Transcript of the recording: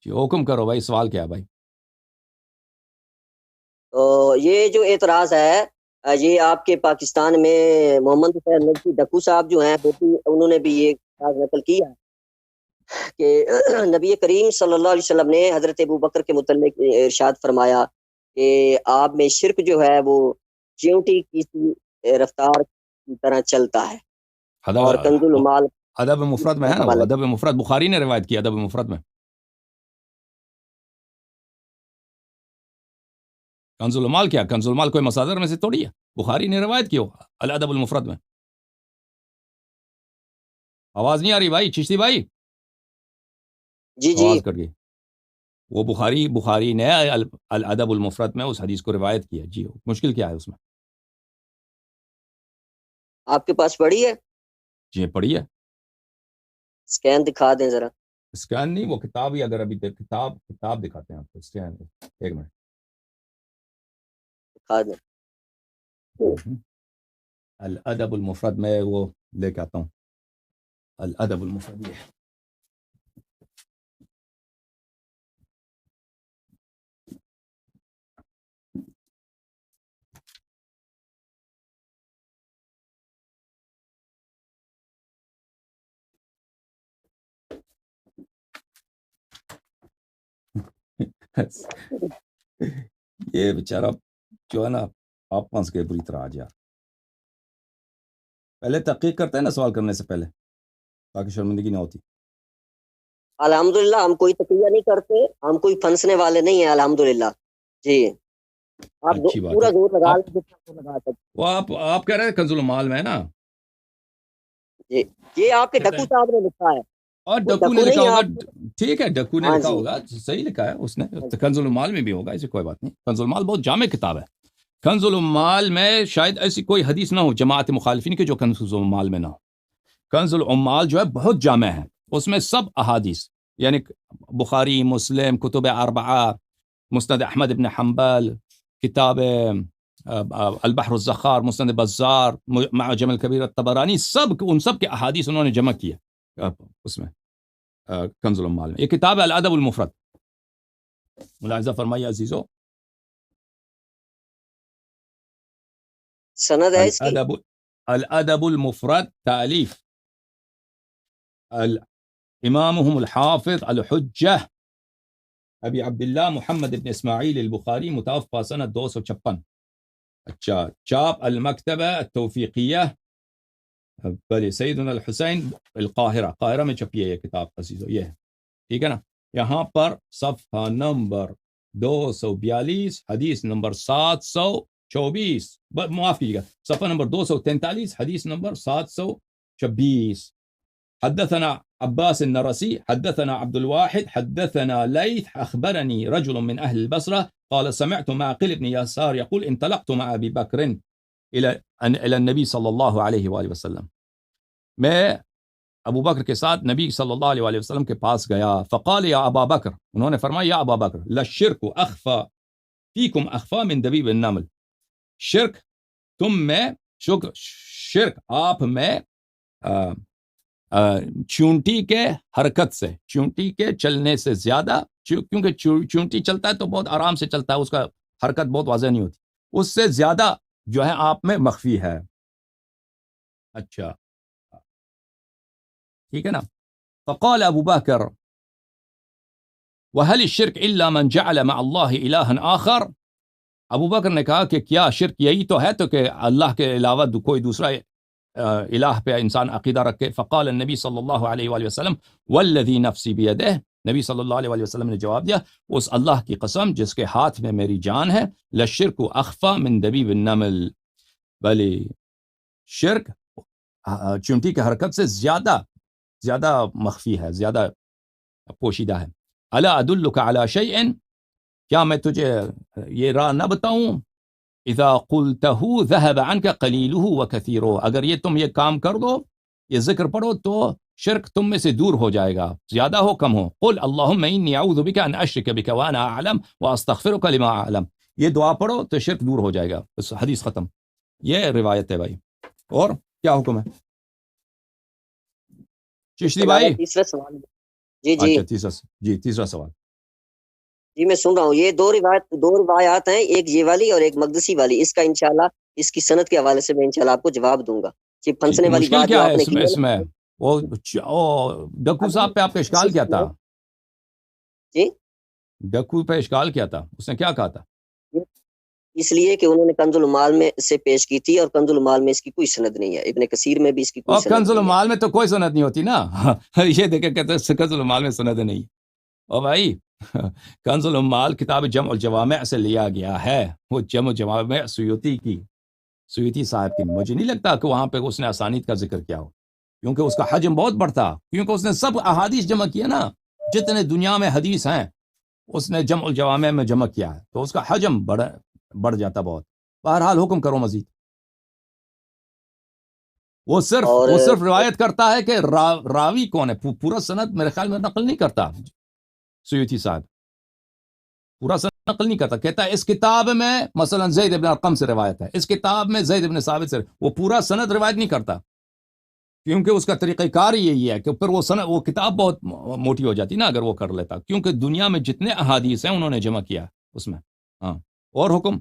جی حکم کرو بھائی، سوال کیا ہے بھائی؟ تو یہ جو اعتراض ہے یہ آپ کے پاکستان میں محمد حسین نقوی ڈکو صاحب جو ہیں انہوں نے بھی یہ اعتراض نقل کیا کہ نبی کریم صلی اللہ علیہ وسلم نے حضرت ابو بکر کے متعلق ارشاد فرمایا کہ آپ میں شرک جو ہے وہ چیونٹی کی سی رفتار کی طرح چلتا ہے، اور کنز المال ادب مفرد میں ہے نا، وہ ادب مفرد بخاری نے روایت کی ادب مفرد میں. کنز المال کیا؟ کنز المال کوئی مصادر میں سے تھوڑی ہے، بخاری نے روایت کی ہوگا الادب المفرد میں. آواز نہیں آ رہی بھائی چشتی بھائی؟ جی جی آواز کٹ گئی. وہ بخاری نے الادب المفرد میں اس حدیث کو روایت کیا. جی مشکل کیا ہے اس میں؟ آپ کے پاس پڑھی ہے؟ جی پڑھی ہے. اسکین دکھا دیں ذرا. اسکین نہیں، وہ کتاب ہی، اگر ابھی کتاب دکھاتے ہیں آپ کو. اسکین ایک منٹ دکھا دیں. الادب المفرد میں وہ لے کے آتا ہوں. الادب المفرد یہ یہ بیچارہ جو ہے نا آپ پھنس گئے بری طرح آج. یار پہلے تحقیق کرتے ہیں نا سوال کرنے سے پہلے، تاکہ شرمندگی نہ ہوتی. الحمدللہ ہم کوئی تقیہ نہیں کرتے، ہم کوئی پھنسنے والے نہیں ہیں الحمدللہ. جی آپ اچھی بات پورا ہے. زور لگا سکتے. وہ آپ کہہ رہے ہیں کنز المال میں ہے نا؟ جی یہ آپ کے ڈکو صاحب نے لکھا ہے. اور ڈکو نے لکھا نہیں ہوگا. آپ، ٹھیک ہے ڈکو نے ہاں لکھا جی ہوگا، صحیح لکھا ہے اس نے. کنز المال میں بھی ہوگا، ایسی کوئی بات نہیں. کنز المال بہت جامع کتاب ہے. کنز المال میں شاید ایسی کوئی حدیث نہ ہو جماعت مخالفین کے جو کنز المال میں نہ ہو. کنز المال جو ہے بہت جامع ہے، اس میں سب احادیث، یعنی بخاری، مسلم، کتب اربعہ، مسند احمد بن حنبل، کتاب البحر الزخار، مسند بزار، معجم الکبیر الطبرانی، ان سب کے احادیث انہوں نے جمع کیا اس میں کنز المال میں. یہ کتاب ہے الادب المفرد. ملاحظہ فرمائیے عزیزو. سند ہے اس کی. الادب المفرد تالیف امامهم الحافظ الحجہ ابی عبداللہ محمد بن اسماعیل البخاری، متوفى سنة 256. اچھا، چاپ المکتبہ التوفیقیہ، بلی سیدنا الحسین، قاہرہ میں چھپی ہے یہ کتاب عزیزو. یہ ہے ٹھیک ہے نا. یہاں پر صفحہ نمبر 242، حدیث نمبر 724، معاف کیجیے گا، صفحہ نمبر 243، حدیث نمبر 726. حدثنا عباس النرسي حدثنا عبد الواحد حدثنا ليث أخبرني رجل من أهل البصرة قال سمعت معقل بن يسار يقول انطلقت مع أبي بكر إلى النبي صلى الله عليه وآله وسلم. میں ابو بکر کے ساتھ نبی صلی اللہ علیہ وآلہ وسلم کے پاس گیا. فقال یا ابا بکر، انہوں نے فرمایا یا ابا بکر، للشرک اخفى فیکم اخفى من دبیب النمل. شرک تم میں، شرک آپ میں چونٹی کے حرکت سے، چونٹی کے چلنے سے زیادہ، کیونکہ چونٹی چلتا ہے تو بہت آرام سے چلتا ہے، اس کا حرکت بہت واضح نہیں ہوتی، اس سے زیادہ جو ہے آپ میں مخفی ہے. اچھا ٹھیک ہے نا. فقال ابو بکر وهل الشرك الا من جعل مع الله الها آخر. ابو بکر نے کہا کہ کیا شرک یہی تو ہے تو کہ اللہ کے علاوہ کوئی دوسرا الہ پہ انسان عقیدہ رکھے. فقال النبی صلی اللہ علیہ وآلہ وسلم والذی نفسی بیدہ. نبی صلی اللہ علیہ وآلہ وسلم نے جواب دیا اس اللہ کی قسم جس کے ہاتھ میں میری جان ہے، لشرک اخفى من دبیب النمل، بلی شرک چونٹی کی حرکت سے زیادہ مخفی ہے، زیادہ پوشیدہ ہے. الا ادلک علی شیء، کیا میں تجھے یہ راہ نہ بتاؤں؟ اذا قلته ذهب عنك قلیلہ وکثیرہ، اگر یہ تم یہ کام کر دو، یہ ذکر پڑھو، تو شرک تم میں سے دور ہو جائے گا، زیادہ ہو کم ہو. قل اللہم انی اعوذ بک ان اشرک بک وانا اعلم واستغفرک لما اعلم. یہ دعا پڑھو تو شرک دور ہو جائے گا. بس حدیث ختم. یہ روایت ہے بھائی. اور کیا حکم ہے چشتی بھائی؟ تیسرا سوال. جی جی اچھا تیسرا سوال. جی میں سن رہا ہوں، یہ دو روایات ہیں، ایک یہ والی اور ایک مقدسی والی. اس کا انشاءاللہ اس کی سند کے حوالے سے میں انشاءاللہ آپ کو جواب دوں گا. یہ پھنسنے والی مشکل بات جو کیا آپ ہے نے اس کی میں؟ ہے اس میں وہ ڈکو صاحب پہ آپ کا اشکال کیا تھا؟ جی ڈکو پہ اشکال کیا تھا؟ اس نے کیا کہا تھا؟ اس لیے کہ انہوں نے کنز المال میں سے پیش کی تھی، اور کنز المال میں اس کی کوئی سند نہیں ہے. ابن کثیر میں بھی اس کی کوئی اور سند کنز نہیں ہے. المال میں تو کوئی سند نہیں ہوتی نا. یہ دیکھیں کہتے ہیں کنز المال میں سند نہیں. او بھائی کنز المال کتاب جمع الجوامع سے لیا گیا ہے. وہ جمع الجوامع سیوطی صاحب کی. مجھے نہیں لگتا کہ وہاں پہ اس نے اسانید کا ذکر کیا ہو، کیونکہ اس کا حجم بہت بڑا تھا، کیونکہ اس نے سب احادیث جمع کیا نا. جتنے دنیا میں حدیث ہیں اس نے جمع الجوامع میں جمع کیا ہے، تو اس کا حجم بڑھ جاتا بہت. بہرحال حکم کرو مزید. وہ صرف روایت کرتا ہے کہ راوی کون ہے. پورا سند میرے خیال میں نقل نہیں کرتا سیوطی صاحب، پورا سند نقل نہیں کرتا. کہتا ہے اس کتاب میں مثلا زید بن ارقم سے روایت ہے، اس کتاب میں زید بن ثابت سے. وہ پورا سند روایت نہیں کرتا، کیونکہ اس کا طریقہ کار یہی ہے کہ پھر وہ کتاب بہت موٹی ہو جاتی نا اگر وہ کر لیتا، کیونکہ دنیا میں جتنے احادیث ہیں انہوں نے جمع کیا اس میں. ہاں اور حکم